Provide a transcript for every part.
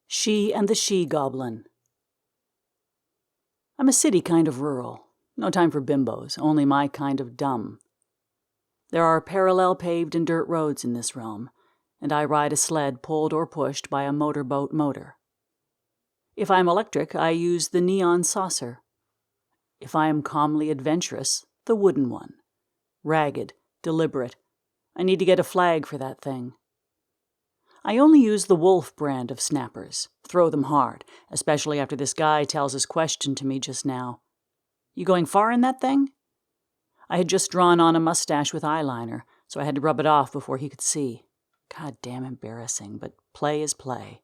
She and the She-Goblin. I'm a city kind of rural. No time for bimbos, only my kind of dumb. There are parallel paved and dirt roads in this realm, and I ride a sled pulled or pushed by a motorboat motor. If I'm electric, I use the neon saucer. If I am calmly adventurous, the wooden one. Ragged, deliberate. I need to get a flag for that thing. I only use the Wolf brand of snappers. Throw them hard, especially after this guy tells his question to me just now. You going far in that thing? I had just drawn on a mustache with eyeliner, so I had to rub it off before he could see. God damn embarrassing, but play is play.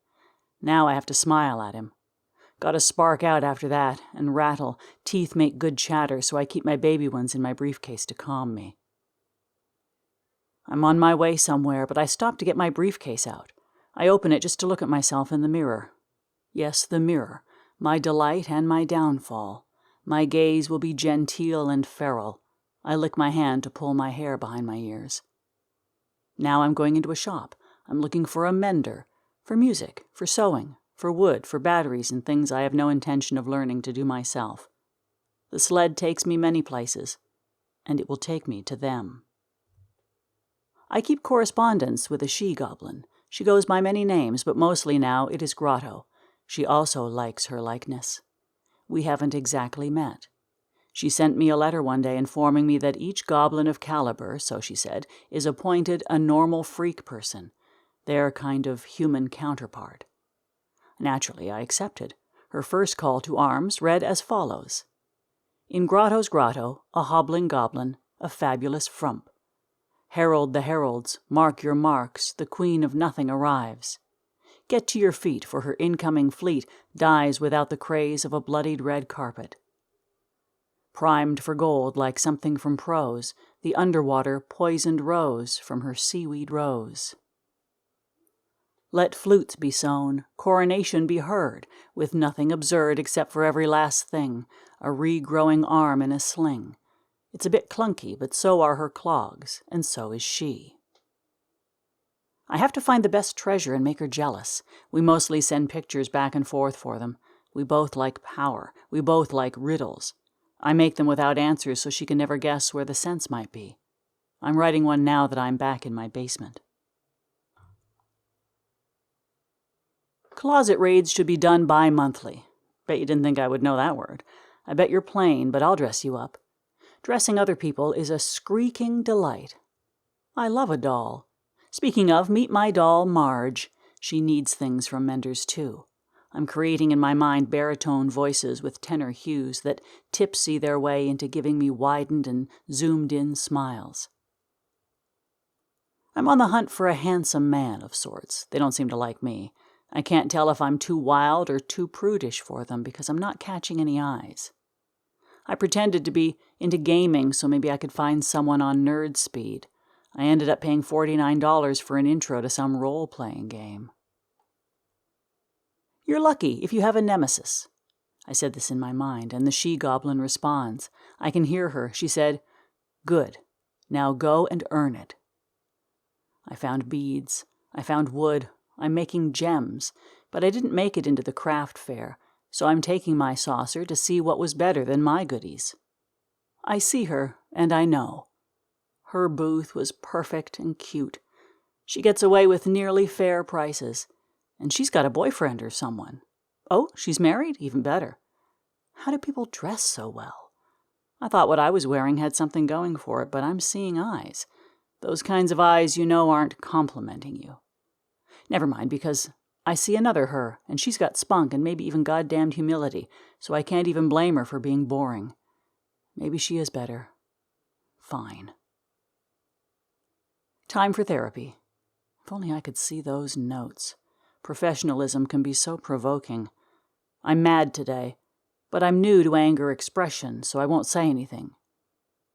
Now I have to smile at him. Gotta spark out after that, and rattle. Teeth make good chatter, so I keep my baby ones in my briefcase to calm me. I'm on my way somewhere, but I stop to get my briefcase out. I open it just to look at myself in the mirror. Yes, the mirror. My delight and my downfall. My gaze will be genteel and feral. I lick my hand to pull my hair behind my ears. Now I'm going into a shop. I'm looking for a mender. For music, for sewing, for wood, for batteries and things I have no intention of learning to do myself. The sled takes me many places, and it will take me to them. I keep correspondence with a She-Goblin. She goes by many names, but mostly now it is Grotto. She also likes her likeness. We haven't exactly met. She sent me a letter one day informing me that each goblin of caliber, so she said, is appointed a normal freak person, their kind of human counterpart. Naturally, I accepted. Her first call to arms read as follows. In Grotto's grotto, a hobbling goblin, a fabulous frump. Herald the heralds, mark your marks, the queen of nothing arrives. Get to your feet, for her incoming fleet dies without the craze of a bloodied red carpet. Primed for gold like something from prose, the underwater poisoned rose from her seaweed rose. Let flutes be sown, coronation be heard, with nothing absurd except for every last thing, a regrowing arm in a sling. It's a bit clunky, but so are her clogs, and so is she. I have to find the best treasure and make her jealous. We mostly send pictures back and forth for them. We both like power. We both like riddles. I make them without answers so she can never guess where the sense might be. I'm writing one now that I'm back in my basement. Closet raids should be done bi-monthly. Bet you didn't think I would know that word. I bet you're plain, but I'll dress you up. Dressing other people is a screeking delight. I love a doll. Speaking of, meet my doll, Marge. She needs things from menders, too. I'm creating in my mind baritone voices with tenor hues that tipsy their way into giving me widened and zoomed-in smiles. I'm on the hunt for a handsome man of sorts. They don't seem to like me. I can't tell if I'm too wild or too prudish for them because I'm not catching any eyes. I pretended to be into gaming so maybe I could find someone on nerd speed. I ended up paying $49 for an intro to some role-playing game. You're lucky if you have a nemesis. I said this in my mind, and the She-Goblin responds. I can hear her. She said, Good. Now go and earn it. I found beads. I found wood. I'm making gems, but I didn't make it into the craft fair, so I'm taking my saucer to see what was better than my goodies. I see her, and I know. Her booth was perfect and cute. She gets away with nearly fair prices, and she's got a boyfriend or someone. Oh, she's married? Even better. How do people dress so well? I thought what I was wearing had something going for it, but I'm seeing eyes. Those kinds of eyes you know aren't complimenting you. Never mind, because I see another her, and she's got spunk and maybe even goddamned humility, so I can't even blame her for being boring. Maybe she is better. Fine. Time for therapy. If only I could see those notes. Professionalism can be so provoking. I'm mad today, but I'm new to anger expression, so I won't say anything.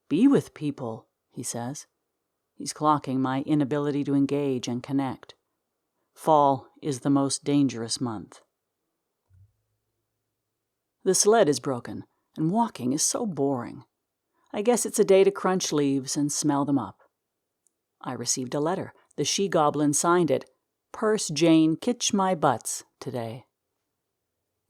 Be with people, he says. He's clocking my inability to engage and connect. Fall is the most dangerous month. The sled is broken, and walking is so boring. I guess it's a day to crunch leaves and smell them up. I received a letter. The She-Goblin signed it, "Purse Jane Kitch My Butts," today.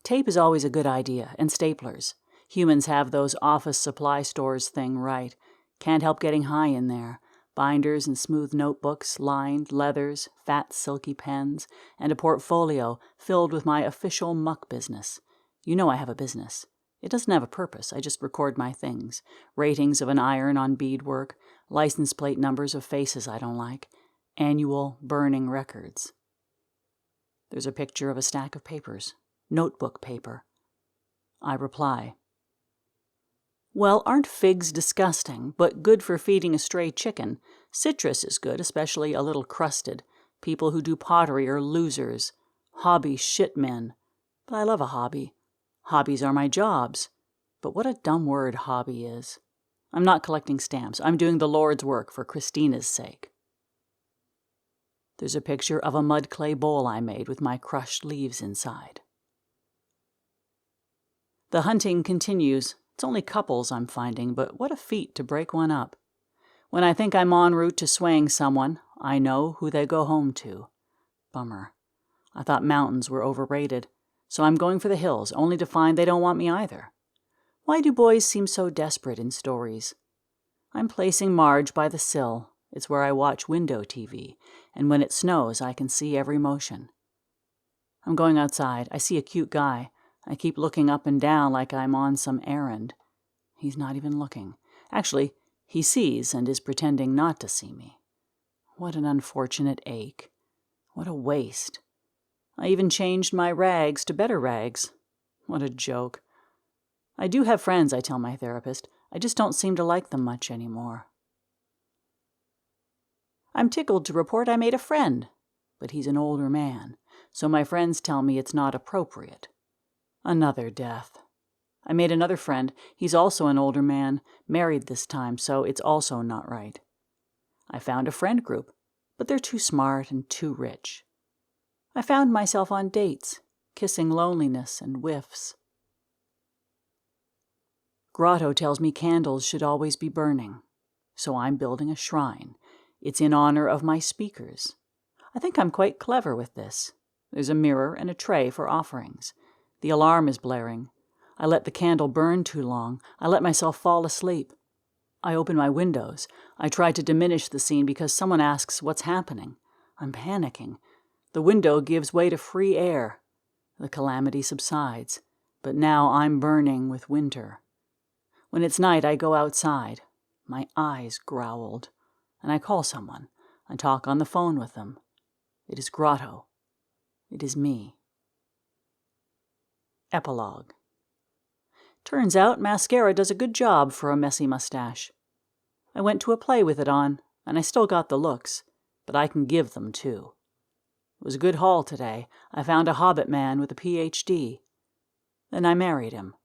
Tape is always a good idea, and staplers. Humans have those office supply stores thing right. Can't help getting high in there. Binders and smooth notebooks, lined leathers, fat silky pens, and a portfolio filled with my official muck business. You know I have a business. It doesn't have a purpose. I just record my things. Ratings of an iron on beadwork, license plate numbers of faces I don't like, annual burning records. There's a picture of a stack of papers. Notebook paper. I reply, "Well, aren't figs disgusting, but good for feeding a stray chicken? Citrus is good, especially a little crusted. People who do pottery are losers. Hobby shit men. But I love a hobby. Hobbies are my jobs. But what a dumb word hobby is. I'm not collecting stamps. I'm doing the Lord's work for Christina's sake." There's a picture of a mud clay bowl I made with my crushed leaves inside. The hunting continues. It's only couples I'm finding, but what a feat to break one up. When I think I'm en route to swaying someone, I know who they go home to. Bummer. I thought mountains were overrated, so I'm going for the hills, only to find they don't want me either. Why do boys seem so desperate in stories? I'm placing Marge by the sill. It's where I watch window TV, and when it snows, I can see every motion. I'm going outside. I see a cute guy. I keep looking up and down like I'm on some errand. He's not even looking. Actually, he sees and is pretending not to see me. What an unfortunate ache. What a waste. I even changed my rags to better rags. What a joke. I do have friends, I tell my therapist. I just don't seem to like them much anymore. I'm tickled to report I made a friend, but he's an older man, so my friends tell me it's not appropriate. Another death. I made another friend. He's also an older man, married this time, so it's also not right. I found a friend group, but they're too smart and too rich. I found myself on dates, kissing loneliness and whiffs. Grotto tells me candles should always be burning, so I'm building a shrine. It's in honor of my speakers. I think I'm quite clever with this. There's a mirror and a tray for offerings. The alarm is blaring. I let the candle burn too long. I let myself fall asleep. I open my windows. I try to diminish the scene because someone asks what's happening. I'm panicking. The window gives way to free air. The calamity subsides, but now I'm burning with winter. When it's night, I go outside. My eyes growled, and I call someone. I talk on the phone with them. It is Grotto. It is me. Epilogue. Turns out mascara does a good job for a messy mustache. I went to a play with it on, and I still got the looks, but I can give them too. It was a good haul today. I found a hobbit man with a PhD. Then I married him.